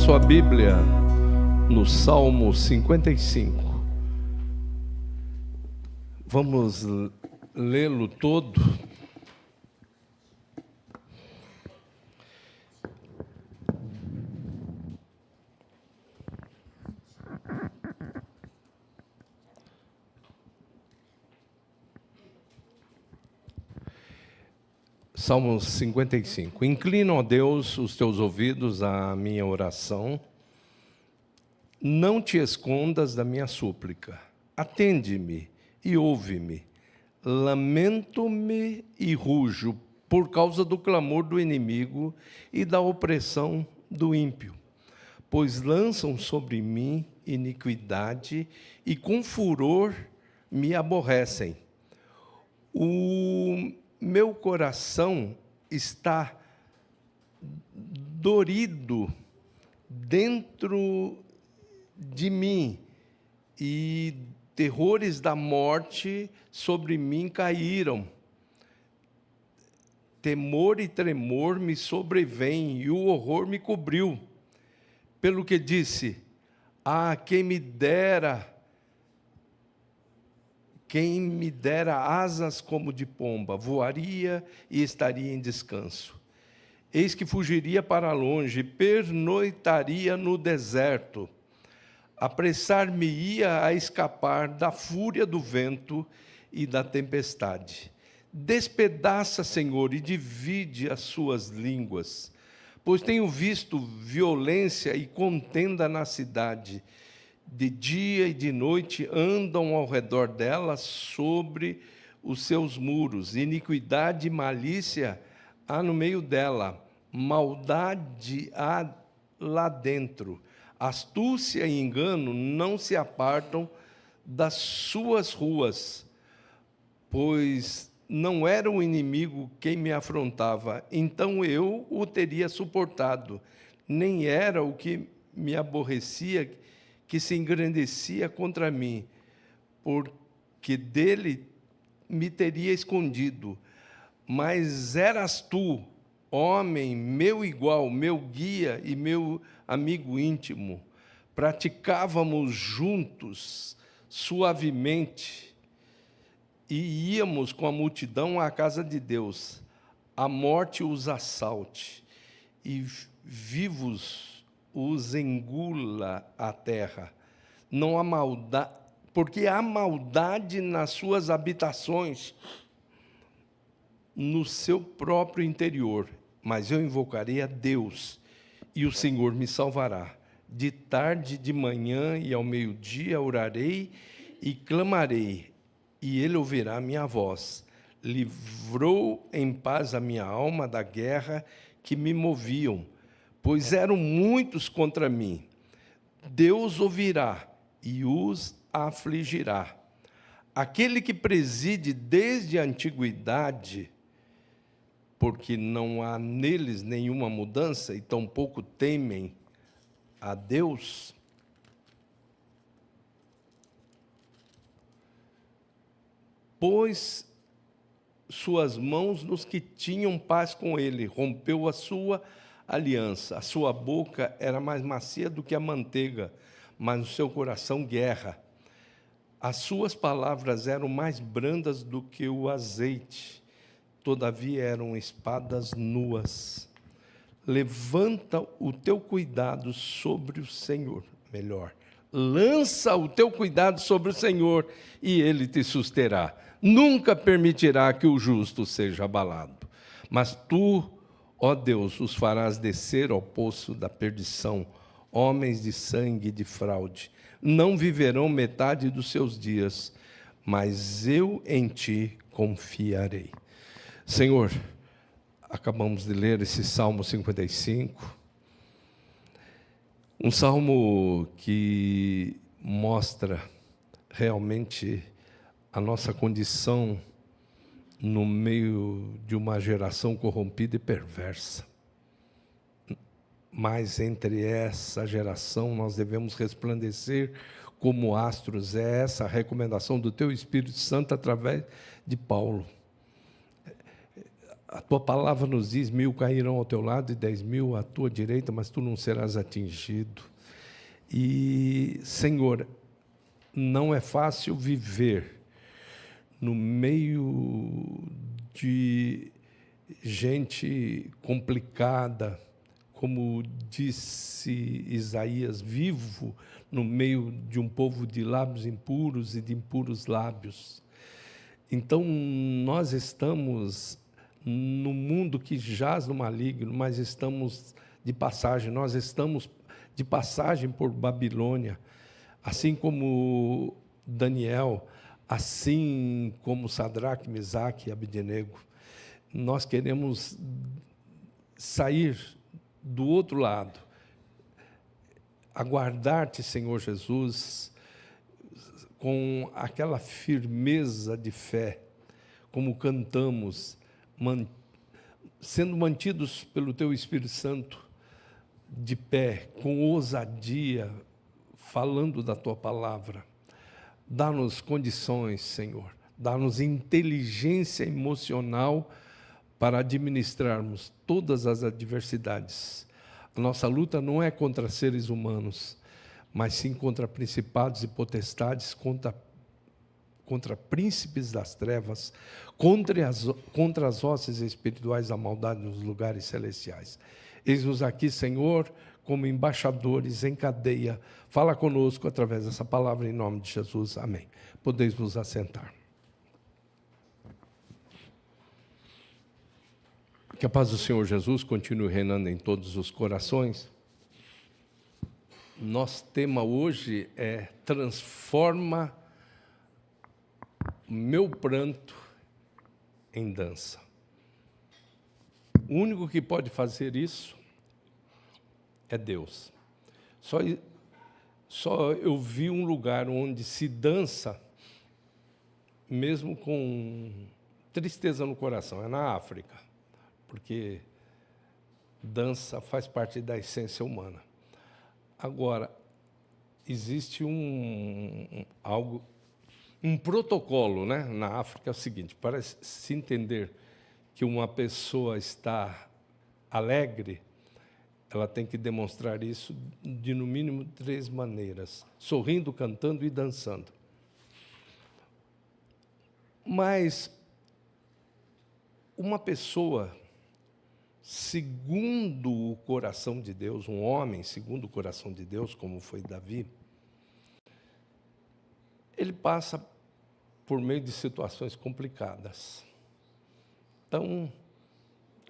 sua Bíblia no Salmo 55. Vamos lê-lo todo. Salmo 55. Inclina, ó Deus, os teus ouvidos à minha oração. Não te escondas da minha súplica. Atende-me e ouve-me. Lamento-me e rujo por causa do clamor do inimigo e da opressão do ímpio. Pois lançam sobre mim iniquidade e com furor me aborrecem. O meu coração está dorido dentro de mim, e terrores da morte sobre mim caíram. Temor e tremor me sobrevêm, e o horror me cobriu. Pelo que disse: quem me dera asas como de pomba, voaria e estaria em descanso. Eis que fugiria para longe, pernoitaria no deserto. Apressar-me-ia a escapar da fúria do vento e da tempestade. Despedaça, Senhor, e divide as suas línguas, pois tenho visto violência e contenda na cidade. De dia e de noite andam ao redor dela sobre os seus muros. Iniquidade e malícia há no meio dela, maldade há lá dentro. Astúcia e engano não se apartam das suas ruas, pois não era o inimigo quem me afrontava, então eu o teria suportado. Nem era o que me aborrecia que se engrandecia contra mim, porque dele me teria escondido. Mas eras tu, homem, meu igual, meu guia e meu amigo íntimo. Praticávamos juntos, suavemente, e íamos com a multidão à casa de Deus. A morte os assalte, e vivos os engula a terra. Não há maldade, porque há maldade nas suas habitações, no seu próprio interior. Mas eu invocarei a Deus, e o Senhor me salvará. De tarde, de manhã e ao meio-dia orarei e clamarei, e Ele ouvirá a minha voz. Livrou em paz a minha alma da guerra que me moviam, pois eram muitos contra mim. Deus ouvirá e os afligirá. Aquele que preside desde a antiguidade, porque não há neles nenhuma mudança, e tampouco temem a Deus, pôs suas mãos nos que tinham paz com ele, rompeu a sua aliança. A sua boca era mais macia do que a manteiga, mas no seu coração guerra. As suas palavras eram mais brandas do que o azeite, todavia eram espadas nuas. Levanta o teu cuidado sobre o Senhor, lança o teu cuidado sobre o Senhor, e Ele te susterá. Nunca permitirá que o justo seja abalado. Mas tu, ó Deus, os farás descer ao poço da perdição, homens de sangue e de fraude. Não viverão metade dos seus dias, mas eu em ti confiarei. Senhor, acabamos de ler esse Salmo 55, um salmo que mostra realmente a nossa condição no meio de uma geração corrompida e perversa. Mas entre essa geração nós devemos resplandecer como astros. É essa a recomendação do Teu Espírito Santo através de Paulo. A tua palavra nos diz: 1000 cairão ao teu lado e 10.000 à tua direita, mas tu não serás atingido. E, Senhor, não é fácil viver no meio de gente complicada, como disse Isaías, vivo no meio de um povo de lábios impuros e de impuros lábios. Então, nós estamos no mundo que jaz no maligno, mas estamos de passagem, nós estamos de passagem por Babilônia, assim como Daniel, assim como Sadraque, Mesaque e Abdenego. Nós queremos sair do outro lado, aguardar-te, Senhor Jesus, com aquela firmeza de fé, como cantamos, sendo mantidos pelo Teu Espírito Santo, de pé, com ousadia, falando da Tua palavra. Dá-nos condições, Senhor, dá-nos inteligência emocional para administrarmos todas as adversidades. A nossa luta não é contra seres humanos, mas sim contra principados e potestades, contra príncipes das trevas, contra as hostes espirituais da maldade nos lugares celestiais. Eis-nos aqui, Senhor, como embaixadores em cadeia. Fala conosco através dessa palavra, em nome de Jesus. Amém. Podeis vos assentar. Que a paz do Senhor Jesus continue reinando em todos os corações. Nosso tema hoje é: transforma meu pranto em dança. O único que pode fazer isso é Deus. Só eu vi um lugar onde se dança, mesmo com tristeza no coração, é na África, porque dança faz parte da essência humana. Agora, existe um protocolo, né, na África, é o seguinte: para se entender que uma pessoa está alegre, ela tem que demonstrar isso de, no mínimo, 3 maneiras: sorrindo, cantando e dançando. Mas uma pessoa segundo o coração de Deus, um homem segundo o coração de Deus, como foi Davi, ele passa por meio de situações complicadas. Então,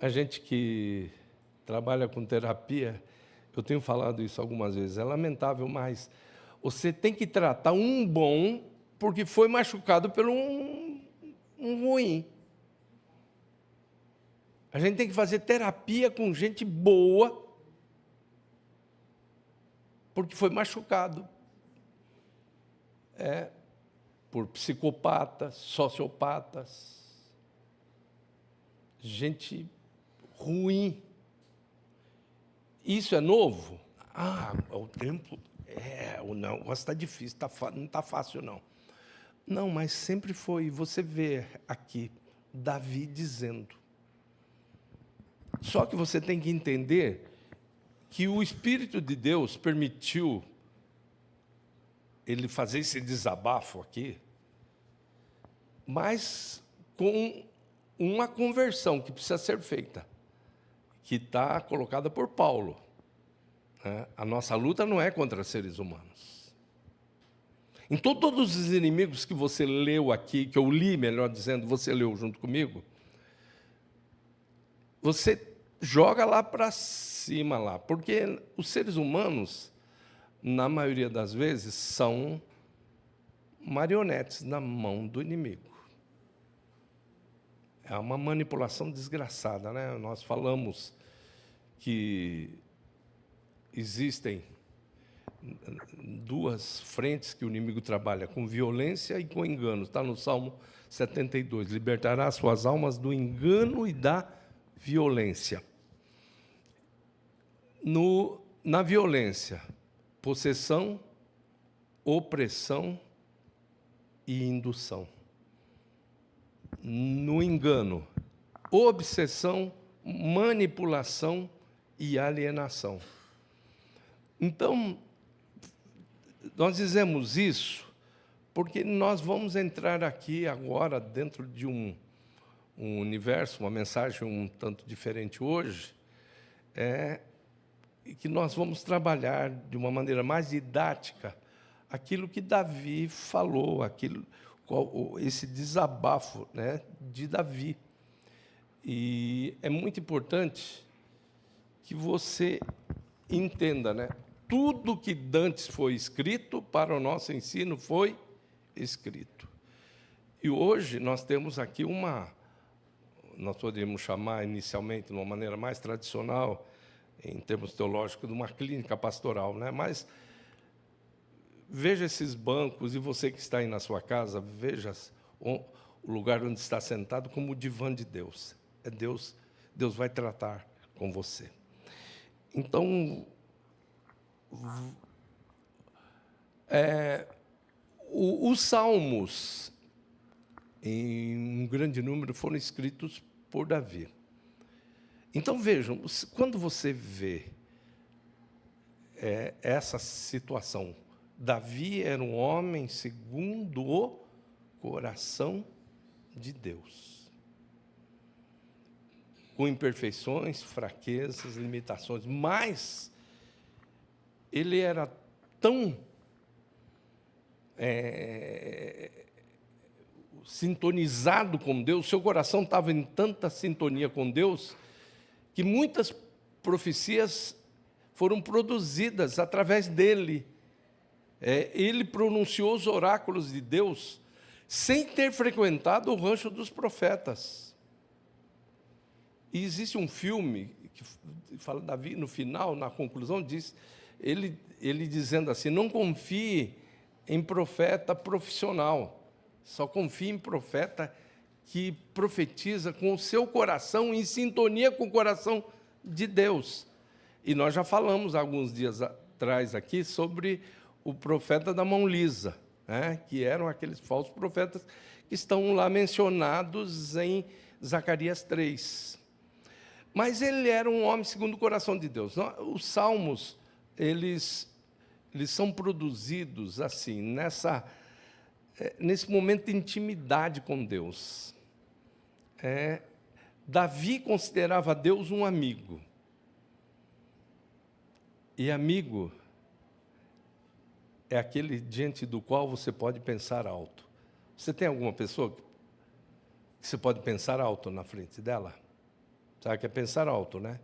a gente que trabalha com terapia, eu tenho falado isso algumas vezes, é lamentável, mas você tem que tratar um bom porque foi machucado por um ruim. A gente tem que fazer terapia com gente boa porque foi machucado. Por psicopatas, sociopatas, gente ruim. Isso é novo? O tempo, o negócio está difícil, não está fácil, não. Não, mas sempre foi. Você vê aqui Davi dizendo. Só que você tem que entender que o Espírito de Deus permitiu ele fazer esse desabafo aqui, mas com uma conversão que precisa ser feita, que está colocada por Paulo. A nossa luta não é contra seres humanos. Então, todos os inimigos que você leu aqui, que eu li, melhor dizendo, você leu junto comigo, você joga lá para cima, lá, porque os seres humanos, na maioria das vezes, são marionetes na mão do inimigo. É uma manipulação desgraçada, né? Nós falamos que existem 2 frentes que o inimigo trabalha, com violência e com engano. Está no Salmo 72. Libertará as suas almas do engano e da violência. Na violência, possessão, opressão e indução. No engano, obsessão, manipulação e alienação. Então, nós dizemos isso porque nós vamos entrar aqui agora dentro de um universo, uma mensagem um tanto diferente hoje, e que nós vamos trabalhar de uma maneira mais didática aquilo que Davi falou, esse desabafo, né, de Davi. E é muito importante que você entenda, né? Tudo que dantes foi escrito para o nosso ensino foi escrito. E hoje nós temos aqui nós poderíamos chamar inicialmente, de uma maneira mais tradicional, em termos teológicos, de uma clínica pastoral, né? Mas veja esses bancos, e você que está aí na sua casa, veja o lugar onde está sentado como o divã de Deus. É Deus, Deus vai tratar com você. Então, os salmos, em um grande número, foram escritos por Davi. Então, vejam, quando você vê essa situação, Davi era um homem segundo o coração de Deus, com imperfeições, fraquezas, limitações, mas ele era tão sintonizado com Deus, seu coração estava em tanta sintonia com Deus, que muitas profecias foram produzidas através dele. Ele pronunciou os oráculos de Deus sem ter frequentado o rancho dos profetas. E existe um filme que fala Davi, no final, na conclusão, diz ele dizendo assim: não confie em profeta profissional, só confie em profeta que profetiza com o seu coração, em sintonia com o coração de Deus. E nós já falamos alguns dias atrás aqui sobre o profeta da mão lisa, né? Que eram aqueles falsos profetas que estão lá mencionados em Zacarias 3. Mas ele era um homem segundo o coração de Deus. Os salmos, eles são produzidos assim, nesse momento de intimidade com Deus. Davi considerava Deus um amigo. E amigo é aquele diante do qual você pode pensar alto. Você tem alguma pessoa que você pode pensar alto na frente dela? Sabe o que é pensar alto, né?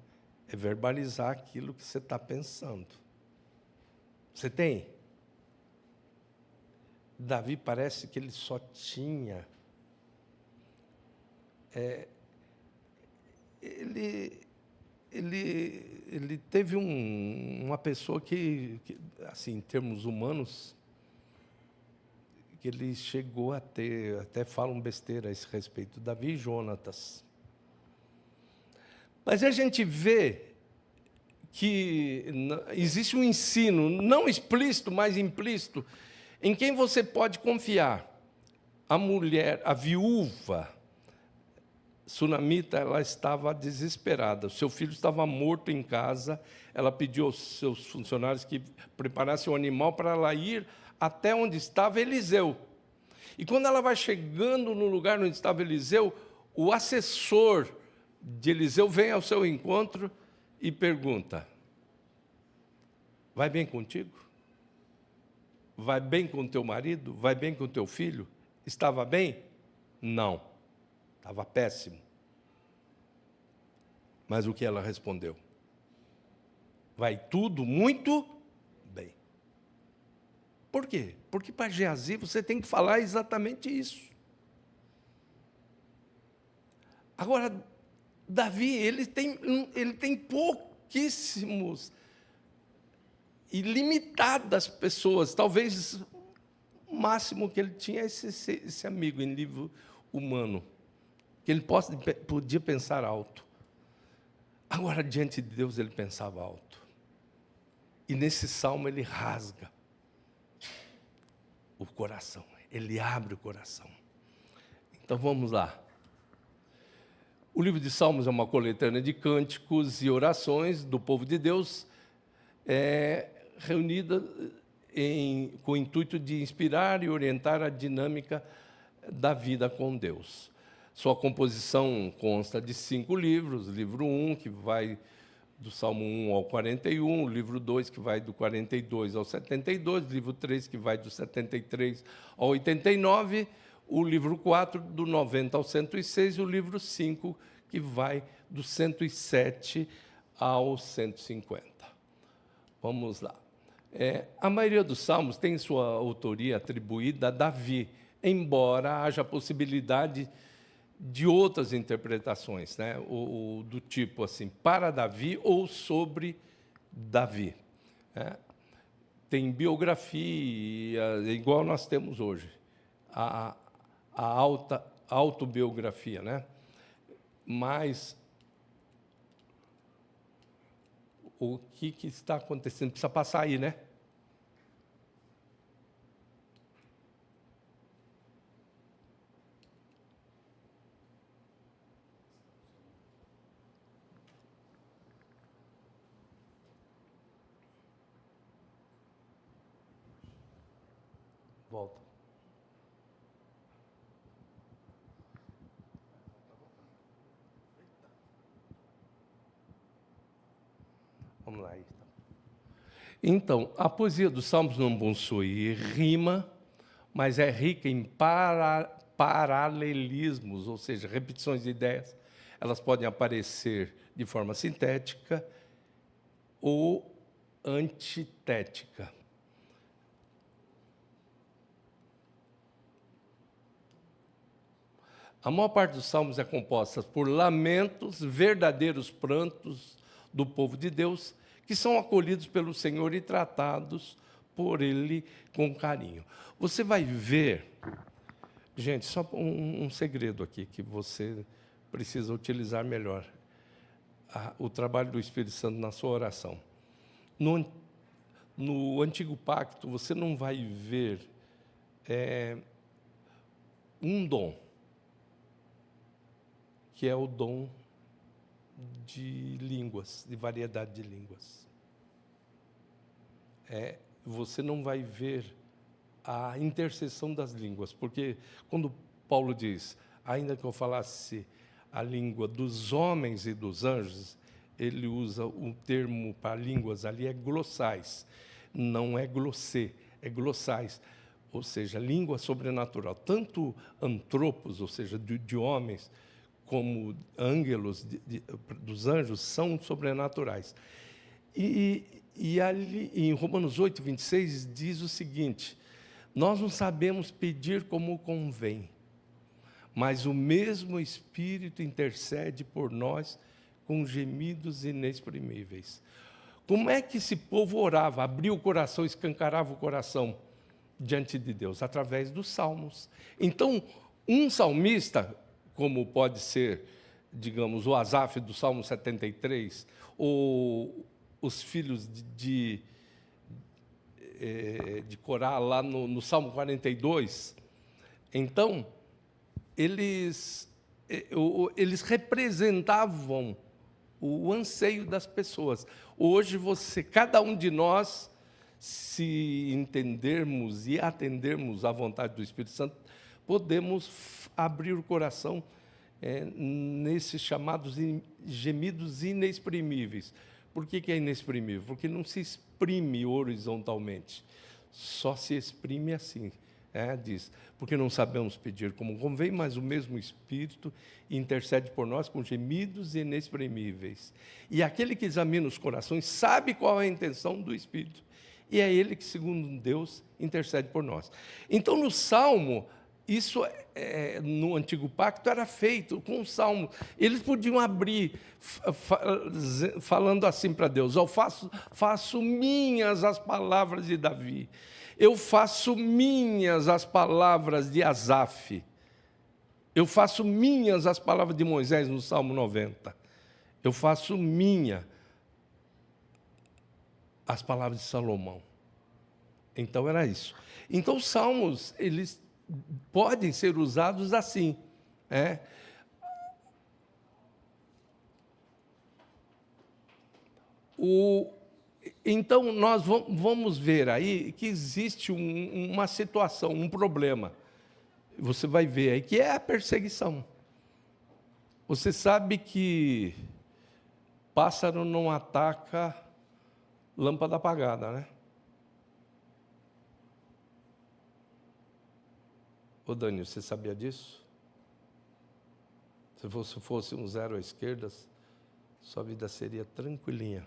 É verbalizar aquilo que você está pensando. Você tem? Davi parece que ele só tinha... Ele teve uma pessoa que, assim, em termos humanos, que ele chegou a ter, até falam besteira a esse respeito, Davi e Jonatas. Mas a gente vê que existe um ensino, não explícito, mas implícito, em quem você pode confiar. A mulher, a viúva sunamita, ela estava desesperada. O seu filho estava morto em casa. Ela pediu aos seus funcionários que preparassem um animal para ela ir até onde estava Eliseu. E quando ela vai chegando no lugar onde estava Eliseu, o assessor de Eliseu vem ao seu encontro e pergunta: vai bem contigo? Vai bem com teu marido? Vai bem com teu filho? Estava bem? Não, estava péssimo. Mas o que ela respondeu? Vai tudo muito bem. Por quê? Porque para Geazi você tem que falar exatamente isso. Agora, Davi, ele tem pouquíssimos e limitadas pessoas. Talvez o máximo que ele tinha é esse amigo em nível humano, que ele podia pensar alto. Agora, diante de Deus, ele pensava alto. E nesse salmo ele rasga o coração, ele abre o coração. Então vamos lá. O livro de Salmos é uma coletânea de cânticos e orações do povo de Deus, reunida com o intuito de inspirar e orientar a dinâmica da vida com Deus. Sua composição consta de 5 livros, livro 1, que vai do Salmo 1 ao 41, o livro 2, que vai do 42 ao 72, livro 3, que vai do 73 ao 89, o livro 4, do 90 ao 106, e o livro 5, que vai do 107 ao 150. Vamos lá. A maioria dos salmos tem sua autoria atribuída a Davi, embora haja a possibilidade de outras interpretações, né? Do tipo assim, para Davi ou sobre Davi. Tem biografia, igual nós temos hoje, a autobiografia, né? Mas o que está acontecendo? Precisa passar aí, né? Volta. Vamos lá. Então, a poesia dos Salmos não possui rima, mas é rica em paralelismos, ou seja, repetições de ideias. Elas podem aparecer de forma sintética ou antitética. A maior parte dos salmos é composta por lamentos, verdadeiros prantos do povo de Deus, que são acolhidos pelo Senhor e tratados por Ele com carinho. Você vai ver, gente, só um segredo aqui que você precisa utilizar melhor, o trabalho do Espírito Santo na sua oração. No Antigo Pacto, você não vai ver um dom, que é o dom de línguas, de variedade de línguas. Você não vai ver a interseção das línguas, porque quando Paulo diz, ainda que eu falasse a língua dos homens e dos anjos, ele usa um termo para línguas ali, é glossais, não é glossê, é glossais, ou seja, língua sobrenatural. Tanto antropos, ou seja, de homens, como ângelos dos anjos, são sobrenaturais. E ali, em Romanos 8, 26, diz o seguinte, nós não sabemos pedir como convém, mas o mesmo Espírito intercede por nós com gemidos inexprimíveis. Como é que esse povo orava, abria o coração, escancarava o coração diante de Deus? Através dos salmos. Então, um salmista, como pode ser, digamos, o Asaf do Salmo 73, ou os filhos de Corá, lá no Salmo 42, então, eles representavam o anseio das pessoas. Hoje, cada um de nós, se entendermos e atendermos à vontade do Espírito Santo, podemos abrir o coração nesses chamados gemidos inexprimíveis. Por que é inexprimível? Porque não se exprime horizontalmente, só se exprime assim. Diz, porque não sabemos pedir como convém, mas o mesmo Espírito intercede por nós com gemidos inexprimíveis. E aquele que examina os corações sabe qual é a intenção do Espírito, e é Ele que, segundo Deus, intercede por nós. Então, no Salmo, isso no Antigo Pacto era feito com o Salmo. Eles podiam abrir falando assim para Deus, eu faço minhas as palavras de Davi, eu faço minhas as palavras de Asaf, eu faço minhas as palavras de Moisés no Salmo 90, eu faço minha as palavras de Salomão. Então era isso. Então os salmos, eles podem ser usados assim. Então, nós vamos ver aí que existe uma situação, um problema. Você vai ver aí que é a perseguição. Você sabe que pássaro não ataca lâmpada apagada, né? Ô, Dani, você sabia disso? Se você fosse um zero à esquerda, sua vida seria tranquilinha.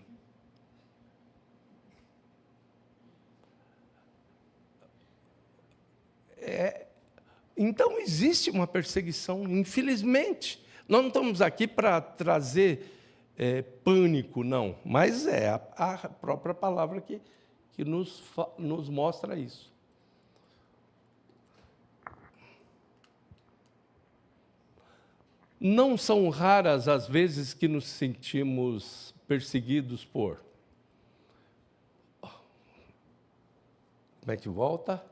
Então, existe uma perseguição, infelizmente. Nós não estamos aqui para trazer pânico, não, mas é a própria palavra que nos mostra isso. Não são raras as vezes que nos sentimos perseguidos por... Como é que volta?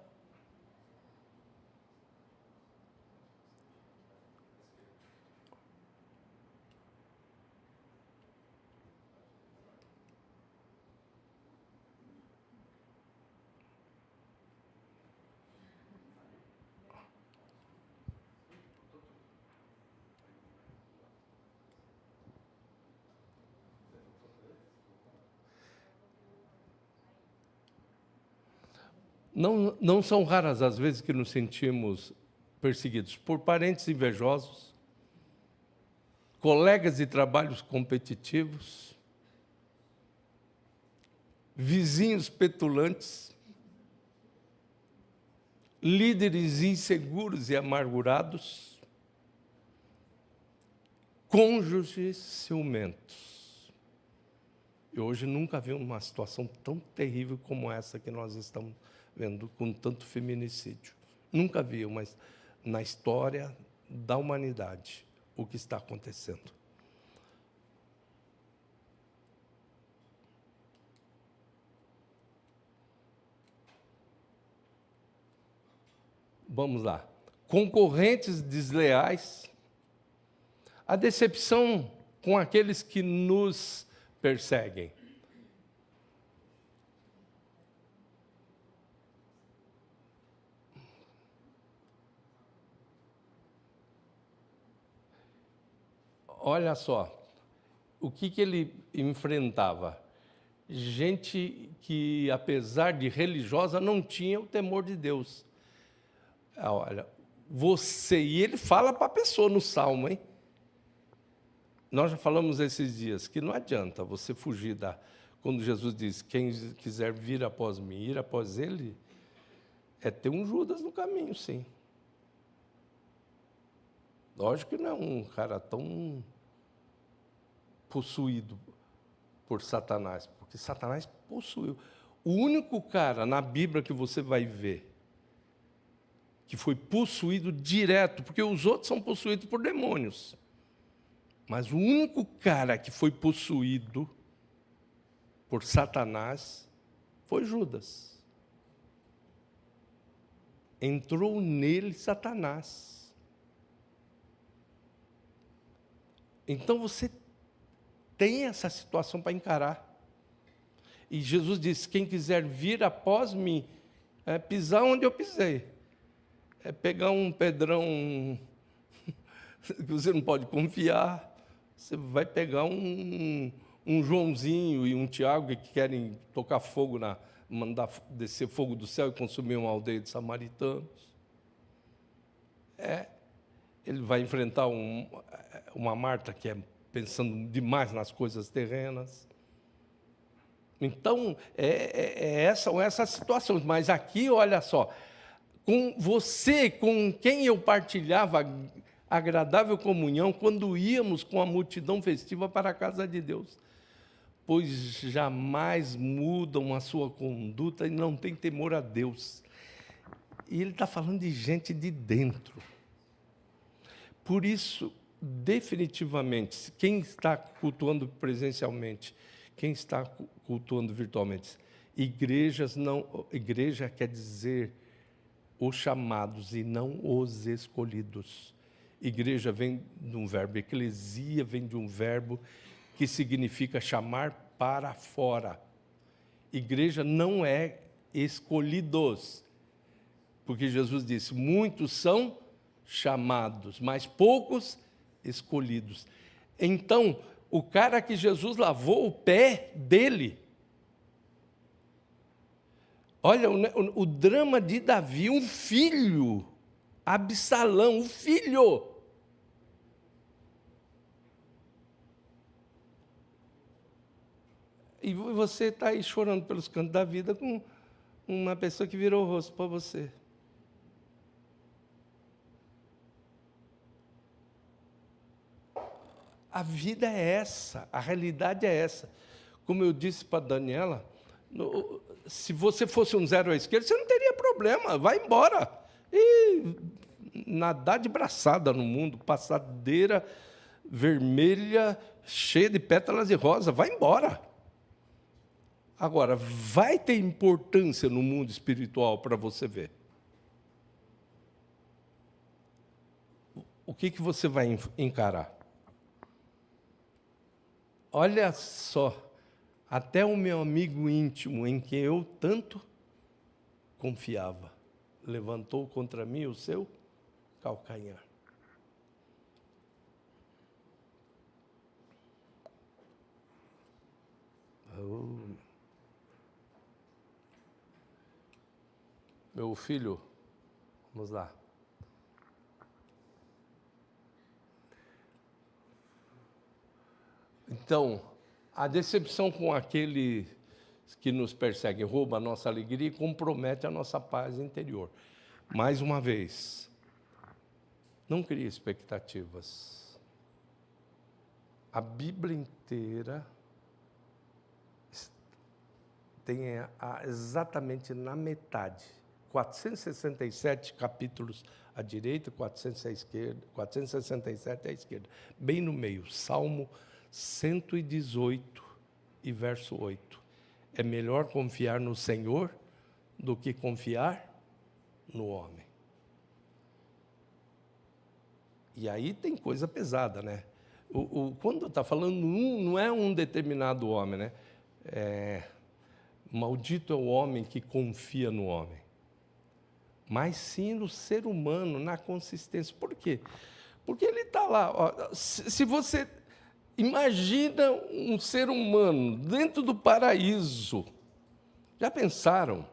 Não são raras as vezes que nos sentimos perseguidos por parentes invejosos, colegas de trabalhos competitivos, vizinhos petulantes, líderes inseguros e amargurados, cônjuges ciumentos. E hoje nunca vi uma situação tão terrível como essa que nós estamos vendo, com tanto feminicídio. Nunca vi, mas na história da humanidade, o que está acontecendo. Vamos lá. Concorrentes desleais, a decepção com aqueles que nos perseguem. Olha só, o que ele enfrentava? Gente que, apesar de religiosa, não tinha o temor de Deus. Olha, e ele fala para a pessoa no Salmo, hein? Nós já falamos esses dias que não adianta você fugir quando Jesus diz, quem quiser vir após mim, ir após ele, é ter um Judas no caminho, sim. Lógico que não é um cara tão possuído por Satanás, porque Satanás possuiu. O único cara na Bíblia que você vai ver que foi possuído direto, porque os outros são possuídos por demônios, mas o único cara que foi possuído por Satanás foi Judas. Entrou nele Satanás. Então você tem essa situação para encarar. E Jesus disse, quem quiser vir após mim, é pisar onde eu pisei. É pegar um pedrão que você não pode confiar. Você vai pegar um Joãozinho e um Tiago que querem tocar fogo, mandar descer fogo do céu e consumir uma aldeia de samaritanos. Ele vai enfrentar uma Marta que é pensando demais nas coisas terrenas. Então, são essas situações. Mas aqui, olha só, com você, com quem eu partilhava agradável comunhão, quando íamos com a multidão festiva para a casa de Deus, pois jamais mudam a sua conduta e não têm temor a Deus. E ele está falando de gente de dentro. Por isso, definitivamente, quem está cultuando presencialmente, quem está cultuando virtualmente, igreja quer dizer os chamados e não os escolhidos. Igreja vem de um verbo, eclesia vem de um verbo que significa chamar para fora. Igreja não é escolhidos, porque Jesus disse, muitos são chamados, mas poucos escolhidos. Então, o cara que Jesus lavou o pé dele, olha o drama de Davi, um filho, Absalão, um filho. E você está aí chorando pelos cantos da vida com uma pessoa que virou o rosto para você. A vida é essa, a realidade é essa. Como eu disse para a Daniela, se você fosse um zero à esquerda, você não teria problema, vai embora. E nadar de braçada no mundo, passadeira vermelha, cheia de pétalas de rosa, vai embora. Agora, vai ter importância no mundo espiritual para você ver. O que você vai encarar? Olha só, até o meu amigo íntimo, em quem eu tanto confiava, levantou contra mim o seu calcanhar. Meu filho, vamos lá. Então, a decepção com aquele que nos persegue rouba a nossa alegria e compromete a nossa paz interior. Mais uma vez, não crie expectativas. A Bíblia inteira tem exatamente na metade, 467 capítulos à direita, 467 à esquerda, bem no meio, Salmo 118 e verso 8. É melhor confiar no Senhor do que confiar no homem. E aí tem coisa pesada, né? Quando está falando não é um determinado homem, né? Maldito é o homem que confia no homem. Mas sim no ser humano, na consistência. Por quê? Porque ele está lá. Ó, se você imagina um ser humano dentro do paraíso, já pensaram?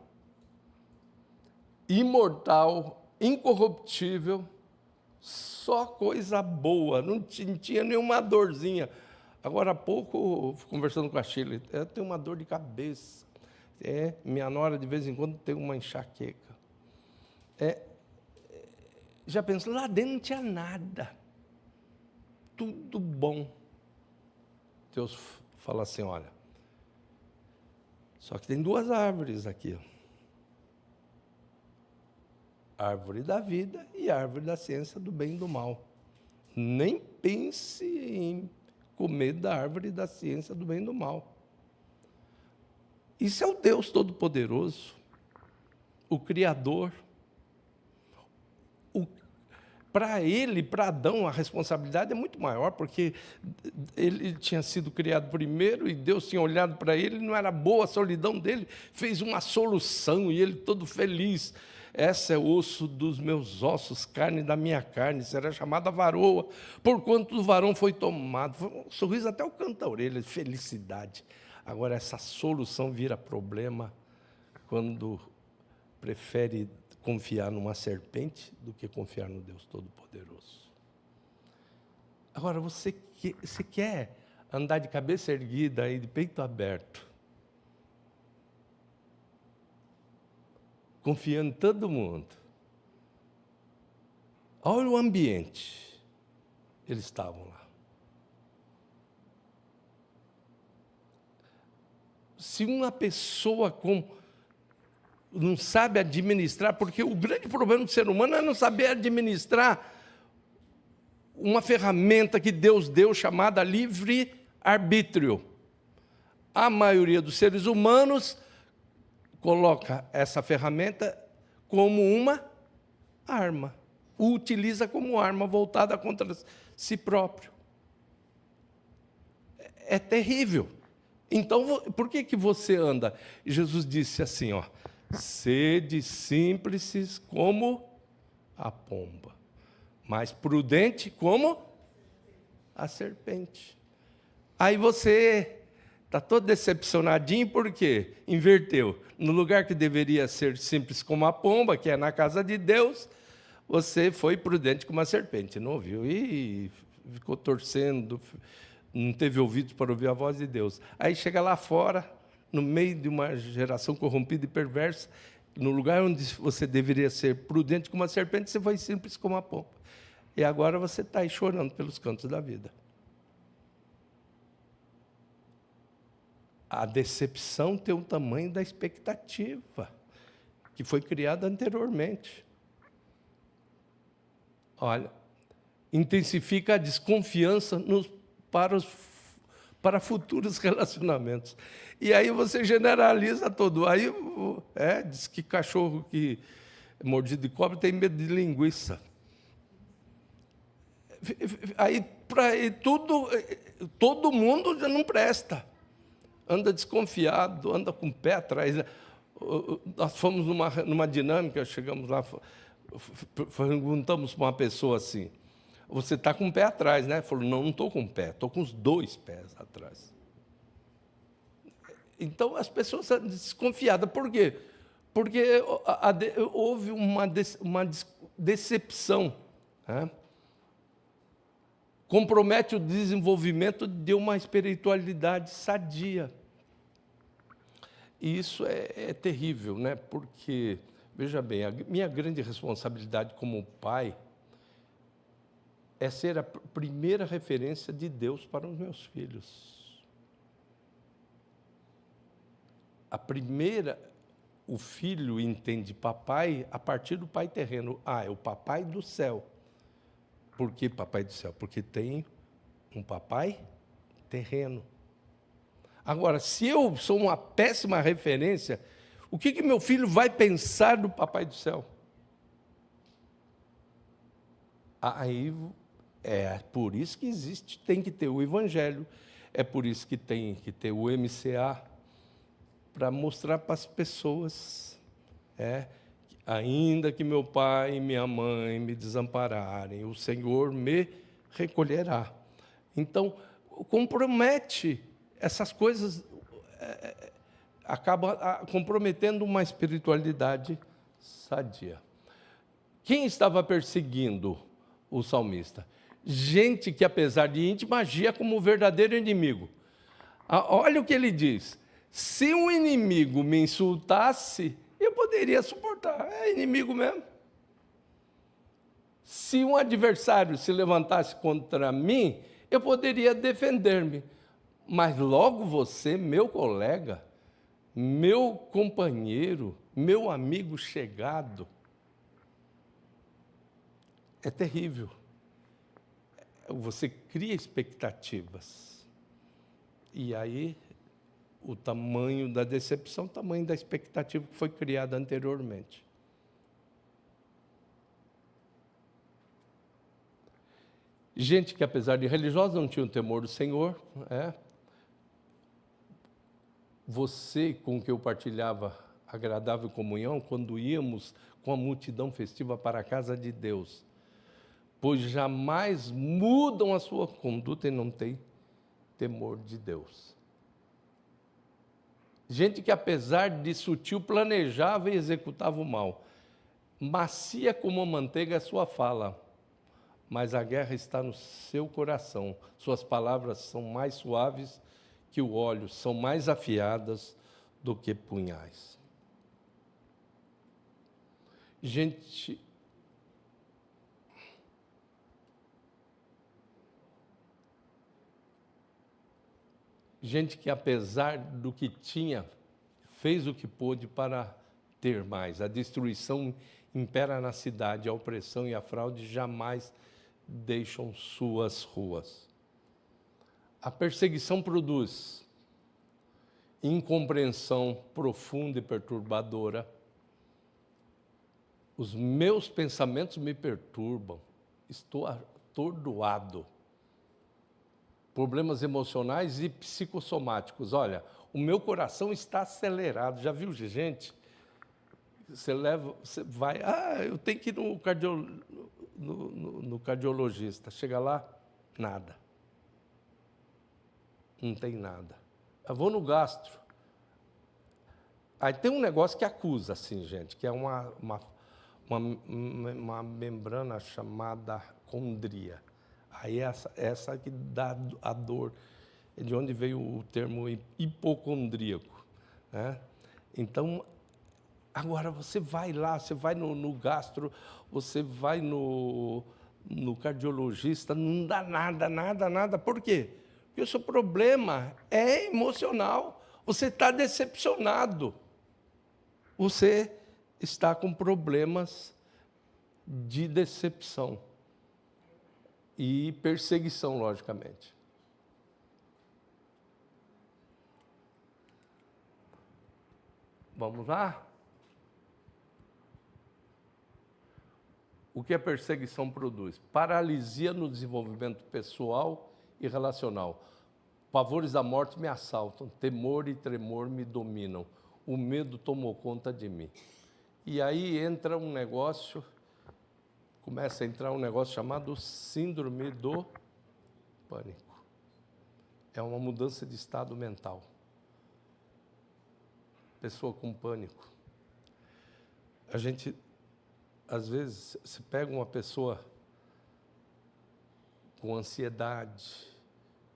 Imortal, incorruptível, só coisa boa, não tinha nenhuma dorzinha. Agora há pouco, conversando com a Sheila, eu tenho uma dor de cabeça. Minha nora, de vez em quando, tem uma enxaqueca. Já pensou, lá dentro não tinha nada. Tudo bom. Deus fala assim, olha, só que tem duas árvores aqui. Árvore da vida e árvore da ciência do bem e do mal. Nem pense em comer da árvore da ciência do bem e do mal. Isso é o Deus Todo-Poderoso, o Criador. Para ele, para Adão, a responsabilidade é muito maior, porque ele tinha sido criado primeiro e Deus tinha olhado para ele, não era boa a solidão dele, fez uma solução e ele todo feliz. Essa é osso dos meus ossos, carne da minha carne, será chamada varoa, porquanto o varão foi tomado. Foi um sorriso até o canto da orelha, felicidade. Agora, essa solução vira problema quando prefere confiar numa serpente do que confiar no Deus Todo-Poderoso. Agora, você quer andar de cabeça erguida e de peito aberto, confiando em todo mundo. Olha o ambiente. Eles estavam lá. Se uma pessoa não sabe administrar, porque o grande problema do ser humano é não saber administrar uma ferramenta que Deus deu chamada livre-arbítrio. A maioria dos seres humanos coloca essa ferramenta como uma arma, o utiliza como arma voltada contra si próprio. É terrível. Então, por que que você anda? Jesus disse assim, ó, sede simples como a pomba, mas prudente como a serpente. Aí você está todo decepcionadinho, por quê? Inverteu. No lugar que deveria ser simples como a pomba, que é na casa de Deus, você foi prudente como a serpente, não ouviu? E ficou torcendo, não teve ouvidos para ouvir a voz de Deus. Aí chega lá fora, no meio de uma geração corrompida e perversa, no lugar onde você deveria ser prudente como a serpente, você foi simples como a pomba. E agora você está aí chorando pelos cantos da vida. A decepção tem o tamanho da expectativa que foi criada anteriormente. Olha, intensifica a desconfiança para futuros relacionamentos. E aí você generaliza todo. Aí diz que cachorro que é mordido de cobra tem medo de linguiça. Aí todo mundo já não presta. Anda desconfiado, anda com o pé atrás. Nós fomos numa dinâmica, chegamos lá, perguntamos para uma pessoa assim, você está com o pé atrás, né? Falou, não estou com o pé, estou com os 2 pés atrás. Então, as pessoas são desconfiadas. Por quê? Porque houve uma decepção. Né? Compromete o desenvolvimento de uma espiritualidade sadia. E isso é terrível, né? Porque, veja bem, a minha grande responsabilidade como pai é ser a primeira referência de Deus para os meus filhos. O filho entende papai a partir do pai terreno. É o papai do céu. Por que papai do céu? Porque tem um papai terreno. Agora, se eu sou uma péssima referência, o que meu filho vai pensar do papai do céu? Aí é por isso que tem que ter o evangelho, é por isso que tem que ter o MCA, para mostrar para as pessoas, ainda que meu pai e minha mãe me desampararem, o Senhor me recolherá. Então, compromete essas coisas, acaba comprometendo uma espiritualidade sadia. Quem estava perseguindo o salmista? Gente que, apesar de íntima, agia como o verdadeiro inimigo. Olha o que ele diz. Se um inimigo me insultasse, eu poderia suportar. É inimigo mesmo. Se um adversário se levantasse contra mim, eu poderia defender-me. Mas logo você, meu colega, meu companheiro, meu amigo chegado, é terrível. Você cria expectativas. E aí, o tamanho da decepção, o tamanho da expectativa que foi criada anteriormente. Gente que, apesar de religiosa, não tinha o temor do Senhor. Você, com que eu partilhava agradável comunhão, quando íamos com a multidão festiva para a casa de Deus, pois jamais mudam a sua conduta e não têm temor de Deus. Gente que, apesar de sutil, planejava e executava o mal. Macia como a manteiga a sua fala, mas a guerra está no seu coração. Suas palavras são mais suaves que o óleo, são mais afiadas do que punhais. Gente que, apesar do que tinha, fez o que pôde para ter mais. A destruição impera na cidade, a opressão e a fraude jamais deixam suas ruas. A perseguição produz incompreensão profunda e perturbadora. Os meus pensamentos me perturbam, estou atordoado. problemas emocionais e psicossomáticos. Olha, o meu coração está acelerado. Já viu, gente? Você vai, eu tenho que ir no cardiologista. Chega lá, nada. Não tem nada. Eu vou no gastro. Aí tem um negócio que acusa, assim, gente, que é uma membrana chamada condria. Aí essa que dá a dor, de onde veio o termo hipocondríaco, né? Então, agora você vai lá, você vai no gastro, você vai no cardiologista, não dá nada. Por quê? Porque o seu problema é emocional. Você está decepcionado. Você está com problemas de decepção e perseguição, logicamente. Vamos lá? O que a perseguição produz? Paralisia no desenvolvimento pessoal e relacional. Pavores da morte me assaltam, temor e tremor me dominam. O medo tomou conta de mim. E aí entra um negócio, começa a entrar um negócio chamado síndrome do pânico. É uma mudança de estado mental. Pessoa com pânico. A gente, às vezes, se pega uma pessoa com ansiedade,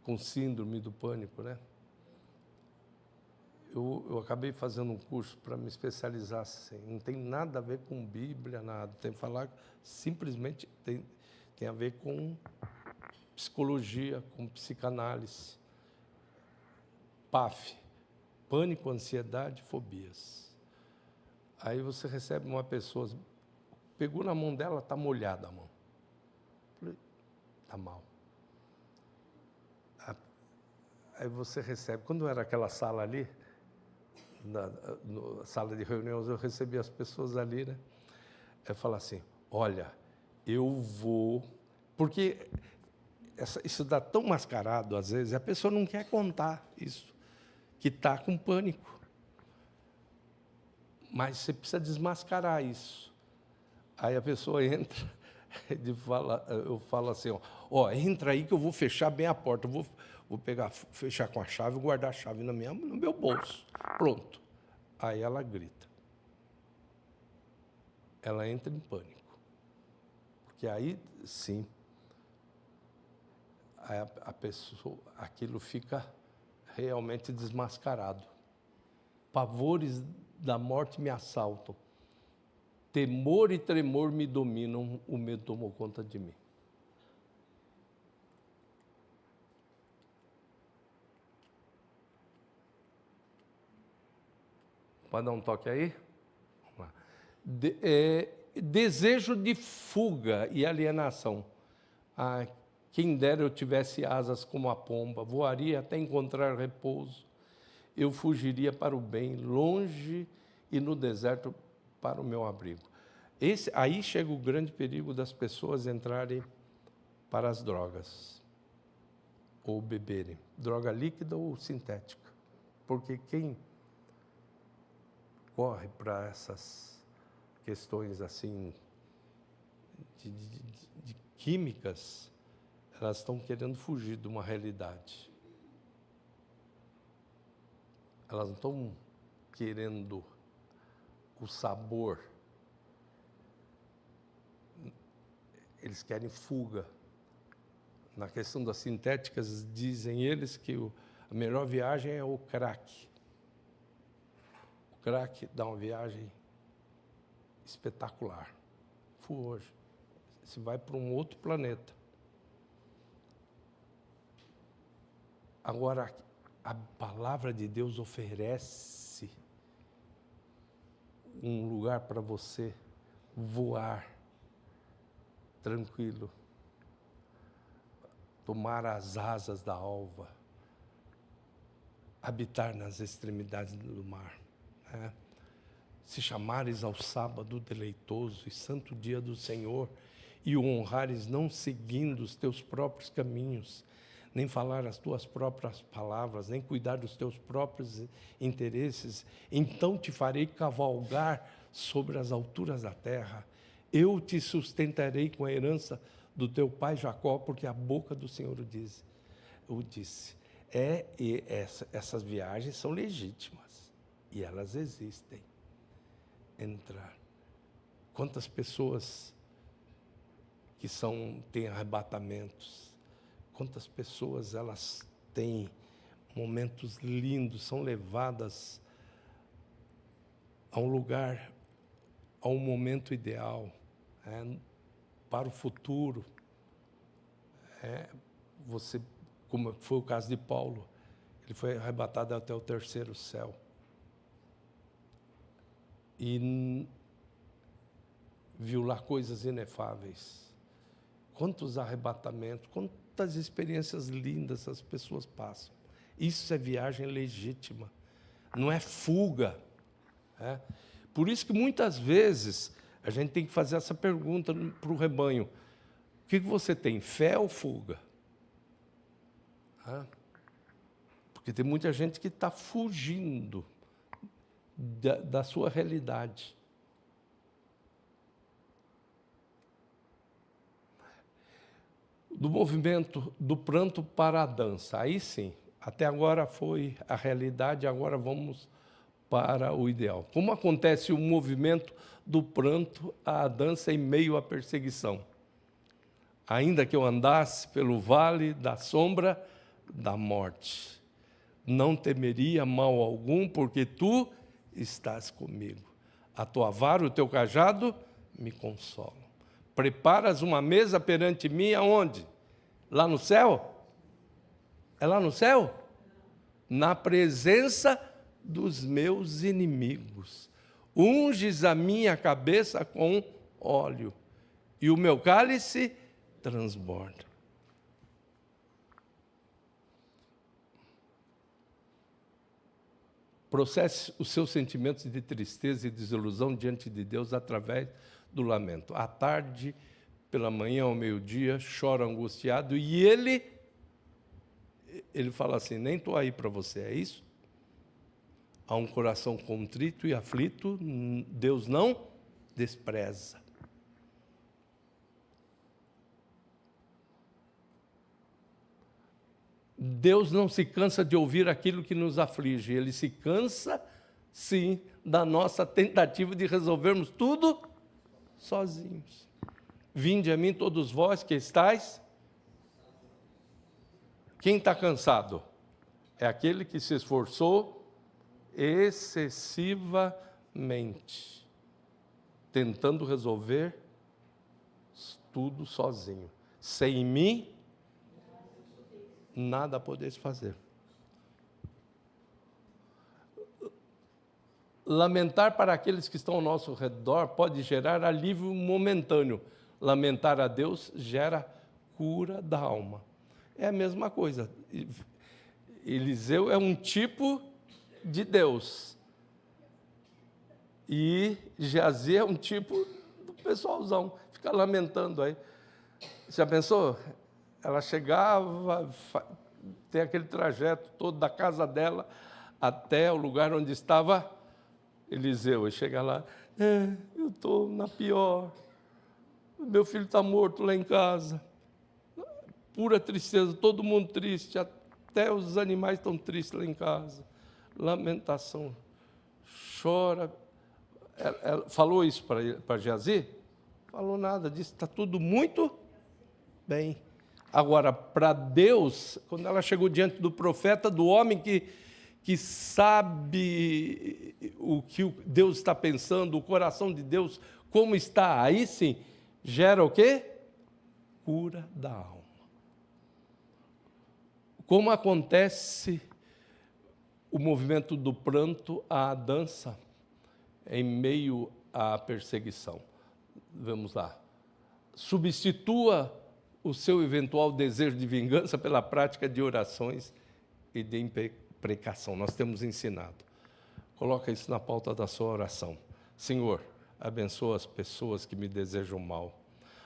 com síndrome do pânico, né? Eu acabei fazendo um curso para me especializar assim. Não tem nada a ver com Bíblia, nada. Tem que falar, simplesmente tem a ver com psicologia, com psicanálise. PAF, pânico, ansiedade, fobias. Aí você recebe uma pessoa, pegou na mão dela, está molhada a mão. Está mal. Aí você recebe, quando era aquela sala ali, na sala de reuniões, eu recebia as pessoas ali, né? Eu falava assim, olha, eu vou... Porque isso dá tão mascarado, às vezes, a pessoa não quer contar isso, que está com pânico. Mas você precisa desmascarar isso. Aí a pessoa entra, eu falo assim, entra aí que eu vou fechar bem a porta, eu vou fechar com a chave e guardar a chave no meu bolso. Pronto. Aí ela grita. Ela entra em pânico. Porque aí, sim, a pessoa, aquilo fica realmente desmascarado. Pavores da morte me assaltam. Temor e tremor me dominam, o medo tomou conta de mim. Pode dar um toque aí? Vamos lá. Desejo de fuga e alienação. Quem dera eu tivesse asas como a pomba, voaria até encontrar repouso. Eu fugiria para o bem, longe e no deserto para o meu abrigo. Aí chega o grande perigo das pessoas entrarem para as drogas, ou beberem, droga líquida ou sintética. Porque quem corre para essas questões assim de químicas, elas estão querendo fugir de uma realidade. Elas não estão querendo o sabor. Eles querem fuga. Na questão das sintéticas, dizem eles que a melhor viagem é o crack. O crack dá uma viagem espetacular. Fui hoje. Você vai para um outro planeta. Agora, a palavra de Deus oferece um lugar para você voar tranquilo, tomar as asas da alva, habitar nas extremidades do mar, né? Se chamares ao sábado deleitoso e santo dia do Senhor e o honrares não seguindo os teus próprios caminhos, nem falar as tuas próprias palavras, nem cuidar dos teus próprios interesses. Então te farei cavalgar sobre as alturas da terra. Eu te sustentarei com a herança do teu pai Jacó, porque a boca do Senhor o disse. Essas viagens são legítimas e elas existem. Entrar. Quantas pessoas que têm arrebatamentos, quantas pessoas elas têm momentos lindos, são levadas a um lugar, a um momento ideal, para o futuro. Como foi o caso de Paulo, ele foi arrebatado até o terceiro céu. E viu lá coisas inefáveis. Quantos arrebatamentos, quantas experiências lindas as pessoas passam. Isso é viagem legítima, não é fuga. Por isso que muitas vezes a gente tem que fazer essa pergunta para o rebanho. O que você tem, fé ou fuga? Porque tem muita gente que está fugindo da sua realidade. Do movimento do pranto para a dança. Aí sim, até agora foi a realidade, agora vamos para o ideal. Como acontece o movimento do pranto à dança em meio à perseguição? Ainda que eu andasse pelo vale da sombra da morte, não temeria mal algum, porque tu estás comigo. A tua vara, o teu cajado me consolam. Preparas uma mesa perante mim, aonde? Lá no céu? É lá no céu? Na presença dos meus inimigos. Unges a minha cabeça com óleo, e o meu cálice transborda. Processe os seus sentimentos de tristeza e desilusão diante de Deus através do lamento. À tarde, pela manhã, ao meio-dia, chora angustiado, e ele fala assim, nem estou aí para você, é isso? Há um coração contrito e aflito, Deus não despreza. Deus não se cansa de ouvir aquilo que nos aflige, Ele se cansa, sim, da nossa tentativa de resolvermos tudo sozinhos. Vinde a mim todos vós que estáis. Quem está cansado? É aquele que se esforçou excessivamente, tentando resolver tudo sozinho. Sem mim, nada podeis fazer. Lamentar para aqueles que estão ao nosso redor pode gerar alívio momentâneo. Lamentar a Deus gera cura da alma. É a mesma coisa. Eliseu é um tipo de Deus. E Geazi é um tipo do pessoalzão. Fica lamentando aí. Já pensou? Ela chegava, tem aquele trajeto todo da casa dela até o lugar onde estava Eliseu. E chega lá, eu estou na pior. Meu filho está morto lá em casa. Pura tristeza, todo mundo triste, até os animais estão tristes lá em casa. Lamentação, chora. Ela falou isso para Geazi? Falou nada, disse, está tudo muito bem. Agora, para Deus, quando ela chegou diante do profeta, do homem que sabe o que Deus está pensando, o coração de Deus, como está, aí sim, gera o quê? Cura da alma. Como acontece o movimento do pranto à dança em meio à perseguição? Vamos lá. Substitua o seu eventual desejo de vingança pela prática de orações e de imprecação. Nós temos ensinado. Coloca isso na pauta da sua oração. Senhor, abençoa as pessoas que me desejam mal,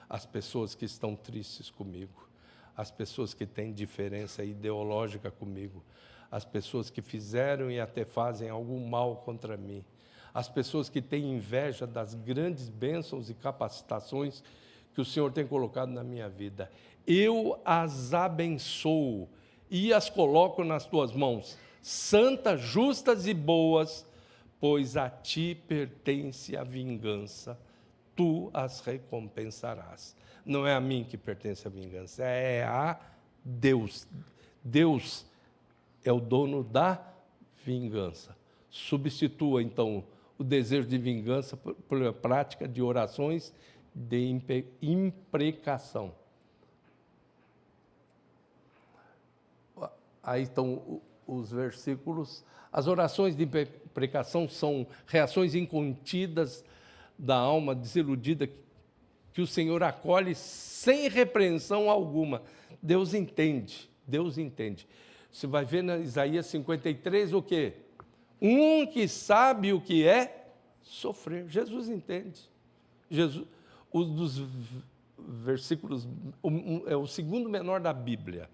as pessoas que estão tristes comigo, as pessoas que têm diferença ideológica comigo, as pessoas que fizeram e até fazem algum mal contra mim, as pessoas que têm inveja das grandes bênçãos e capacitações que o Senhor tem colocado na minha vida. Eu as abençoo e as coloco nas tuas mãos, santas, justas e boas, pois a ti pertence a vingança, tu as recompensarás. Não é a mim que pertence a vingança, é a Deus. Deus é o dono da vingança. Substitua, então, o desejo de vingança pela prática de orações de imprecação. Aí estão os versículos. As orações de imprecação são reações incontidas da alma desiludida que o Senhor acolhe sem repreensão alguma. Deus entende, Deus entende. Você vai ver na Isaías 53 o quê? Um que sabe o que é sofrer. Jesus entende. Jesus, um dos versículos, é o segundo menor da Bíblia.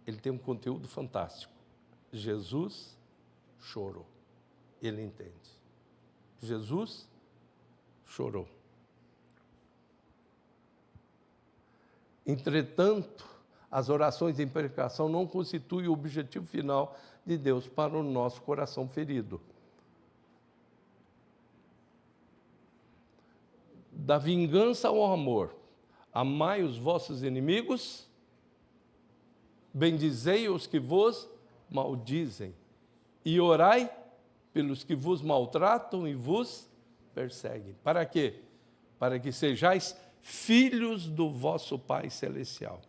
Ele tem um conteúdo fantástico. Jesus chorou. Ele entende. Jesus chorou. Entretanto, as orações de imprecação não constituem o objetivo final de Deus para o nosso coração ferido. Da vingança ao amor, amai os vossos inimigos, bendizei os que vos maldizem, e orai pelos que vos maltratam e vos perseguem. Para quê? Para que sejais filhos do vosso Pai Celestial.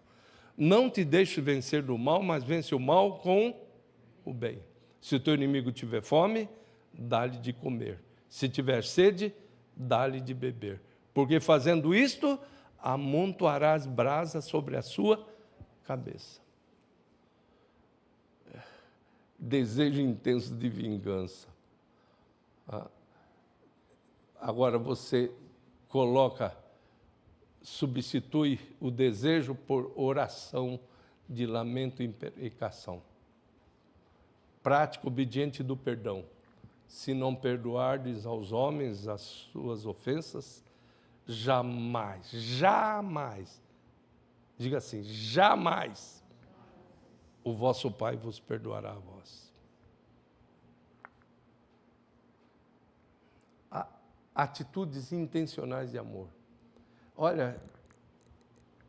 Não te deixe vencer do mal, mas vence o mal com o bem. Se o teu inimigo tiver fome, dá-lhe de comer. Se tiver sede, dá-lhe de beber. Porque fazendo isto, amontoarás brasas sobre a sua cabeça. Desejo intenso de vingança. Agora você substitui o desejo por oração de lamento e imprecação. Prática obediente do perdão. Se não perdoardes aos homens as suas ofensas, jamais, jamais, diga assim, jamais o vosso Pai vos perdoará a vós. Atitudes intencionais de amor. Olha,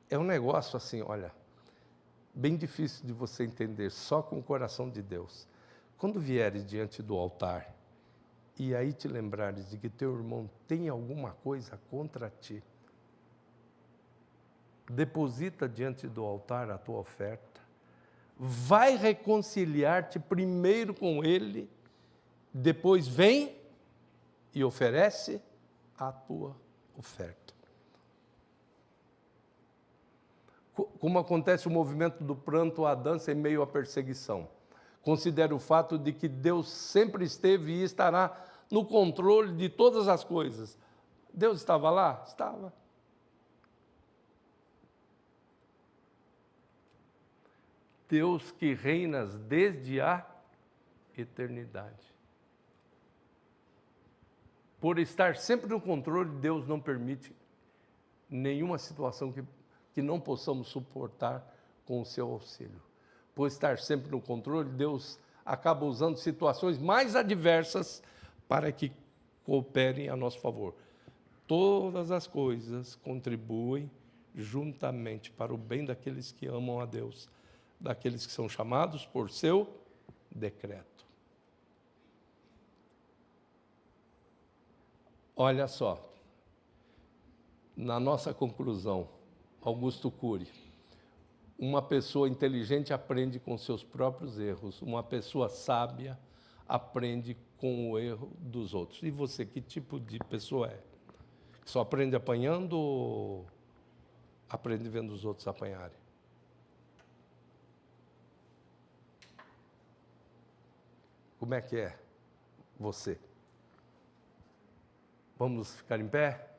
é um negócio assim, olha, bem difícil de você entender, só com o coração de Deus. Quando vieres diante do altar, e aí te lembrares de que teu irmão tem alguma coisa contra ti, deposita diante do altar a tua oferta, vai reconciliar-te primeiro com ele, depois vem e oferece a tua oferta. Como acontece o movimento do pranto à dança em meio à perseguição. Considere o fato de que Deus sempre esteve e estará no controle de todas as coisas. Deus estava lá? Estava. Deus que reinas desde a eternidade. Por estar sempre no controle, Deus não permite nenhuma situação que não possamos suportar com o seu auxílio. Por estar sempre no controle, Deus acaba usando situações mais adversas para que cooperem a nosso favor. Todas as coisas contribuem juntamente para o bem daqueles que amam a Deus, daqueles que são chamados por seu decreto. Olha só, na nossa conclusão, Augusto Cury, uma pessoa inteligente aprende com seus próprios erros, uma pessoa sábia aprende com o erro dos outros. E você, que tipo de pessoa é? Só aprende apanhando ou aprende vendo os outros apanharem? Como é que é você? Vamos ficar em pé?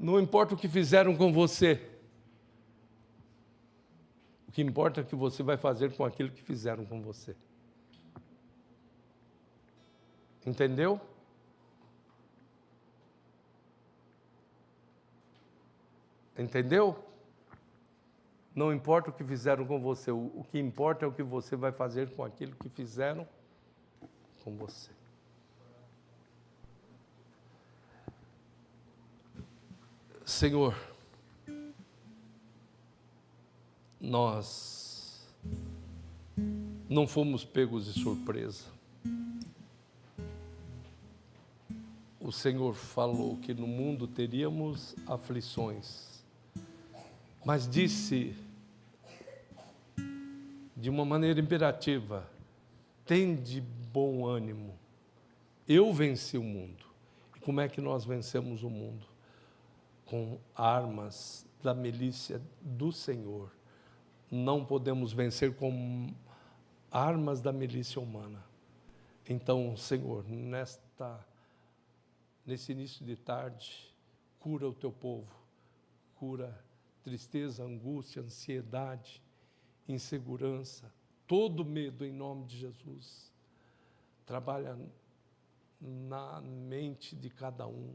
Não importa o que fizeram com você. O que importa é o que você vai fazer com aquilo que fizeram com você. Entendeu? Entendeu? Não importa o que fizeram com você, o que importa é o que você vai fazer com aquilo que fizeram com você. Senhor, nós não fomos pegos de surpresa. O Senhor falou que no mundo teríamos aflições, mas disse de uma maneira imperativa: tende bom ânimo, eu venci o mundo. E como é que nós vencemos o mundo? Com armas da milícia do Senhor. Não podemos vencer com armas da milícia humana. Então, Senhor, nesse início de tarde, cura o teu povo, cura tristeza, angústia, ansiedade, insegurança, todo medo em nome de Jesus. Trabalha na mente de cada um.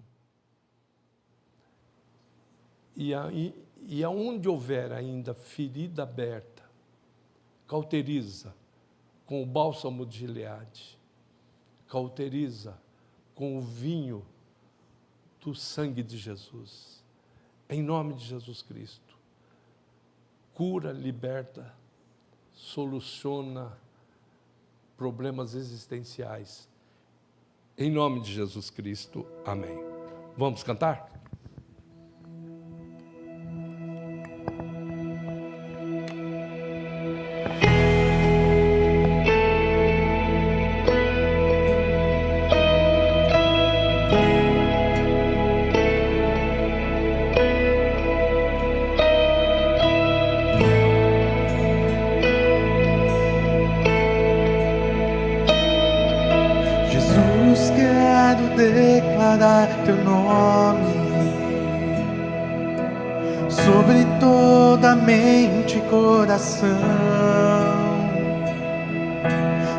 E aonde houver ainda ferida aberta, cauteriza com o bálsamo de Gileade, cauteriza com o vinho do sangue de Jesus, em nome de Jesus Cristo. Cura, liberta, soluciona problemas existenciais, em nome de Jesus Cristo, amém. Vamos cantar? Declarar teu nome sobre toda mente e coração,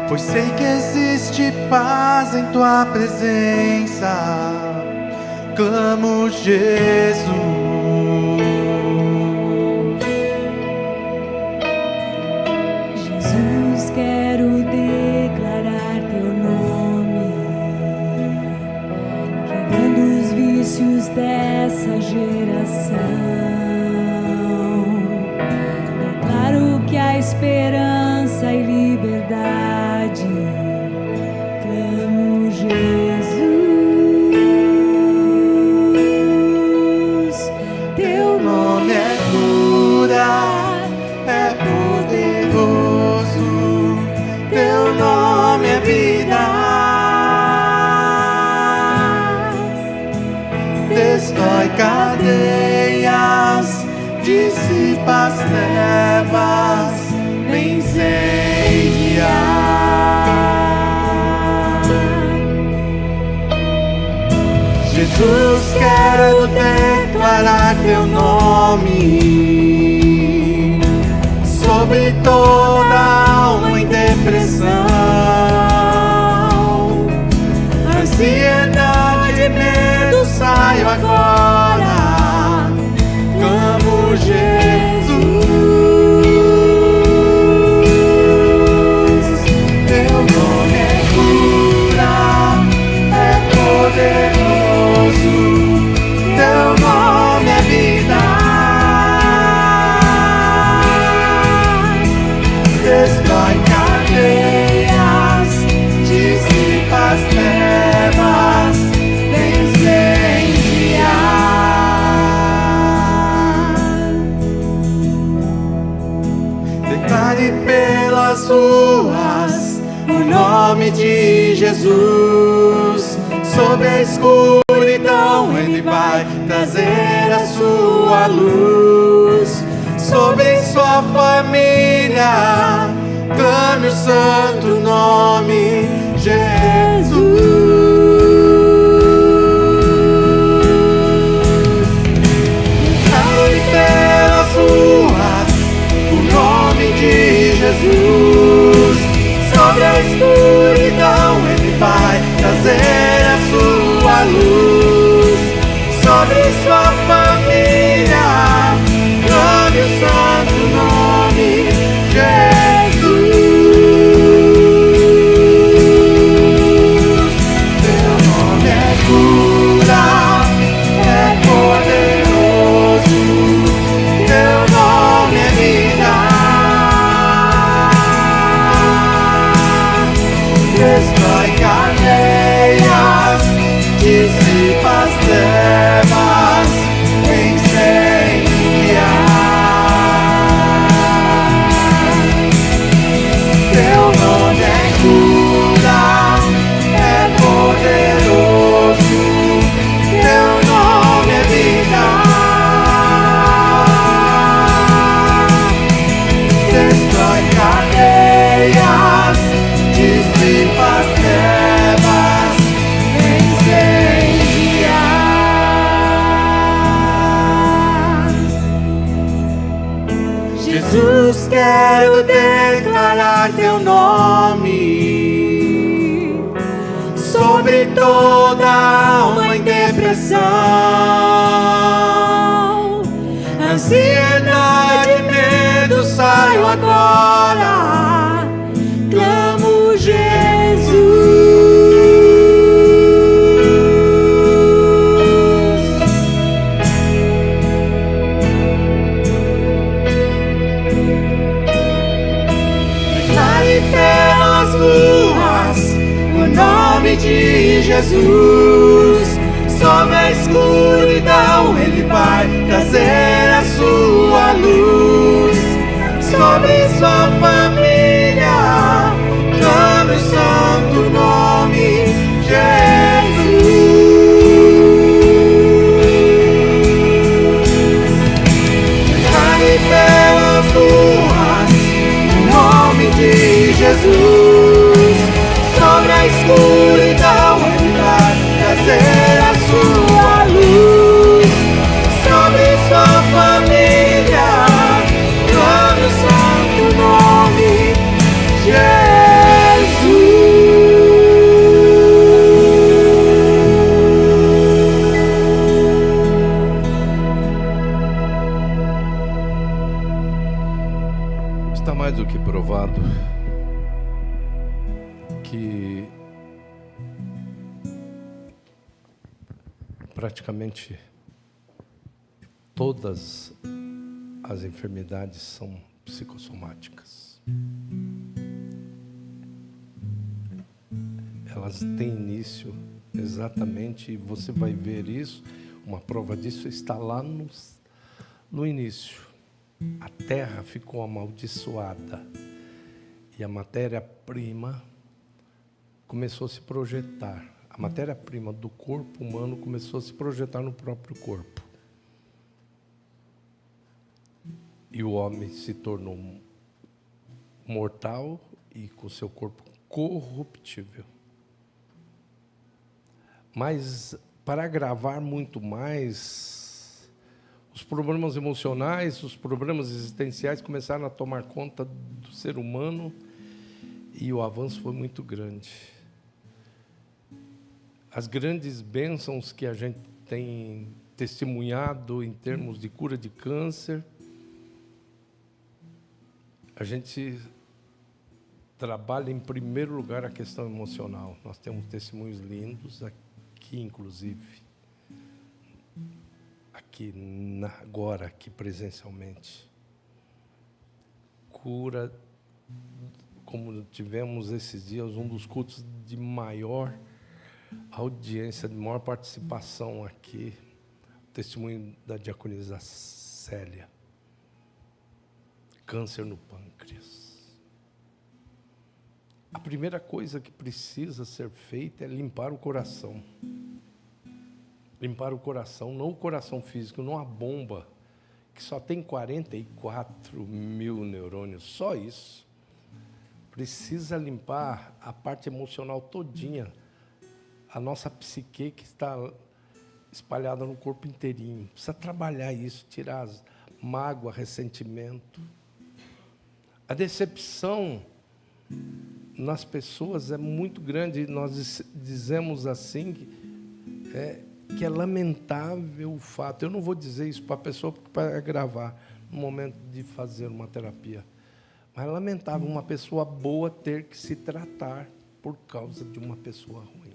pois sei que existe paz em tua presença. Clamo, Jesus. Jesus, quero declarar teu nome, quebrando os vícios dessa geração. Declaro que há esperança e liberdade. Clamo, Jesus. Teu nome é Cura, é poderoso, teu nome é vida. Destrói cadeias, dissipa as trevas, me incendia. Jesus, quero declarar teu nome sobre toda alma em depressão, ansiedade e medo, saio agora. Clamo, Jesus. Teu nome é cura, é poderoso, teu nome é vida. Destrói cadeias, dissipa as trevas, vem incendiar. Declare pelas ruas o nome de Jesus. Sobre a escuridão Ele vai trazer a sua luz. Sobre sua família clame o santo nome Jesus. sobre sua família, clame o santo nome Jesus. Teu nome é cura, é poderoso, teu nome é vida. Destrói cadeias, dissipa as trevas, incendia. Teu nome é cura, é poderoso, teu nome é vida. Destrói cadeias, dissipa as trevas, incendia. Jesus, quero declarar teu nome sobre toda alma em depressão, ansiedade, medo, saio agora, clamo Jesus. Declare pelas ruas o nome de Jesus. Sobre a escuridão Ele vai trazer a sua luz. Sobre sua família, clame o santo nome Jesus. Declare pelas ruas o nome de Jesus. Sobre a escuridão Ele vai trazer a sua luz. Sobre sua família, clame o santo nome Está mais do que provado que praticamente todas as enfermidades são psicossomáticas. Elas têm início exatamente, e você vai ver isso, uma prova disso está lá no início. A terra ficou amaldiçoada e a matéria-prima começou a se projetar. A matéria-prima do corpo humano começou a se projetar no próprio corpo. E o homem se tornou mortal e com seu corpo corruptível. Mas, para agravar muito mais, os problemas emocionais, os problemas existenciais começaram a tomar conta do ser humano e o avanço foi muito grande. As grandes bênçãos que a gente tem testemunhado em termos de cura de câncer, a gente trabalha em primeiro lugar a questão emocional. Nós temos testemunhos lindos aqui, inclusive. Aqui, agora, aqui presencialmente. Cura, como tivemos esses dias, um dos cultos de maior audiência, de maior participação aqui, testemunho da diaconisa Célia. Câncer no pâncreas. A primeira coisa que precisa ser feita é limpar o coração. Limpar o coração, não o coração físico, não a bomba, que só tem 44 mil neurônios, só isso. Precisa limpar a parte emocional todinha, a nossa psique que está espalhada no corpo inteirinho. Precisa trabalhar isso, tirar as mágoa, ressentimento. A decepção nas pessoas é muito grande. Nós dizemos assim, que é lamentável o fato. Eu não vou dizer isso para a pessoa para gravar no momento de fazer uma terapia. Mas é lamentável uma pessoa boa ter que se tratar por causa de uma pessoa ruim.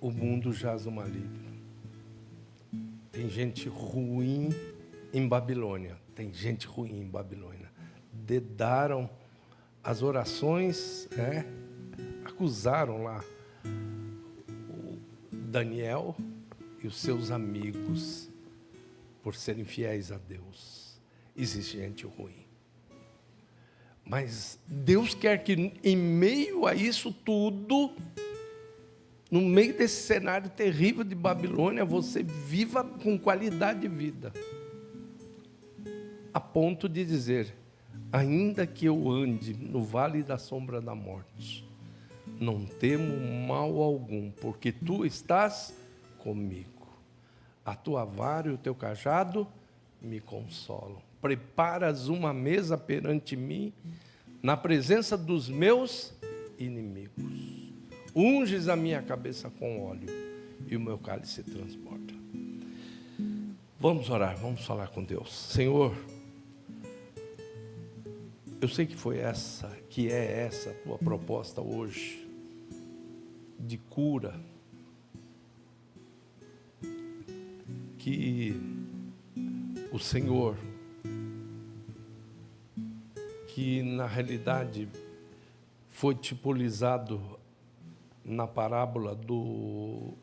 O mundo jaz no maligno. Tem gente ruim em Babilônia. Tem gente ruim em Babilônia. Dedaram as orações, acusaram lá o Daniel e os seus amigos por serem fiéis a Deus. Existe gente ruim. Mas Deus quer que, em meio a isso tudo, no meio desse cenário terrível de Babilônia, você viva com qualidade de vida. A ponto de dizer: ainda que eu ande no vale da sombra da morte, não temo mal algum, porque tu estás comigo. A tua vara e o teu cajado me consolam. Preparas uma mesa perante mim, na presença dos meus inimigos. Unges a minha cabeça com óleo, e o meu cálice se transborda. Vamos orar, vamos falar com Deus. Senhor, eu sei que é essa a tua proposta hoje, de cura, que o Senhor, que na realidade foi tipolizado na parábola do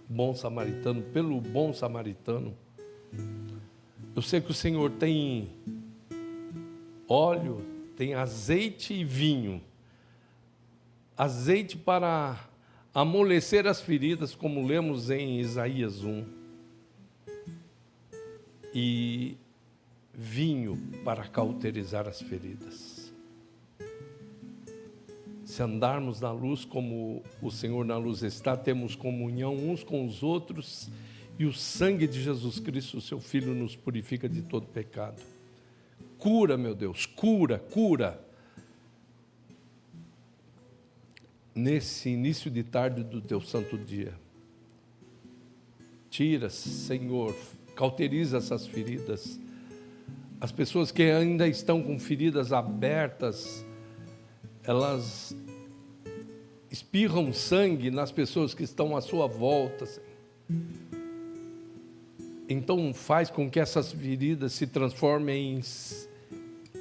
bom samaritano, pelo bom samaritano. Eu sei que o Senhor tem óleo, tem azeite e vinho. Azeite para amolecer as feridas, como lemos em Isaías 1. E vinho para cauterizar as feridas. Se andarmos na luz como o Senhor na luz está, temos comunhão uns com os outros, e o sangue de Jesus Cristo, seu Filho, nos purifica de todo pecado. Cura, meu Deus, cura. Nesse início de tarde do teu santo dia. Tira, Senhor, cauteriza essas feridas. As pessoas que ainda estão com feridas abertas, elas espirram sangue nas pessoas que estão à sua volta. Então faz com que essas feridas se transformem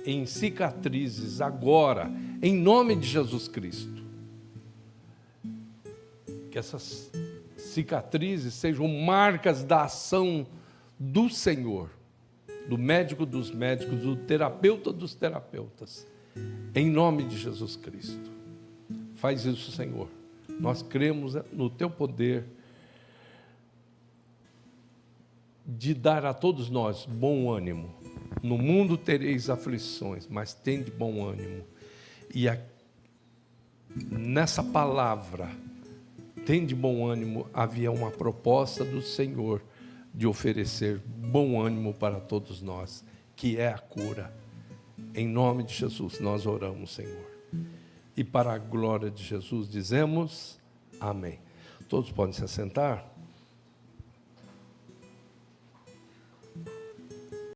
em cicatrizes agora, em nome de Jesus Cristo. Que essas cicatrizes sejam marcas da ação do Senhor, do médico dos médicos, do terapeuta dos terapeutas, em nome de Jesus Cristo. Faz isso, Senhor. Nós cremos no teu poder de dar a todos nós bom ânimo. No mundo tereis aflições, mas tende bom ânimo. E nessa palavra, tende bom ânimo, havia uma proposta do Senhor de oferecer bom ânimo para todos nós, que é a cura. Em nome de Jesus, nós oramos, Senhor. E para a glória de Jesus, dizemos amém. Todos podem se assentar?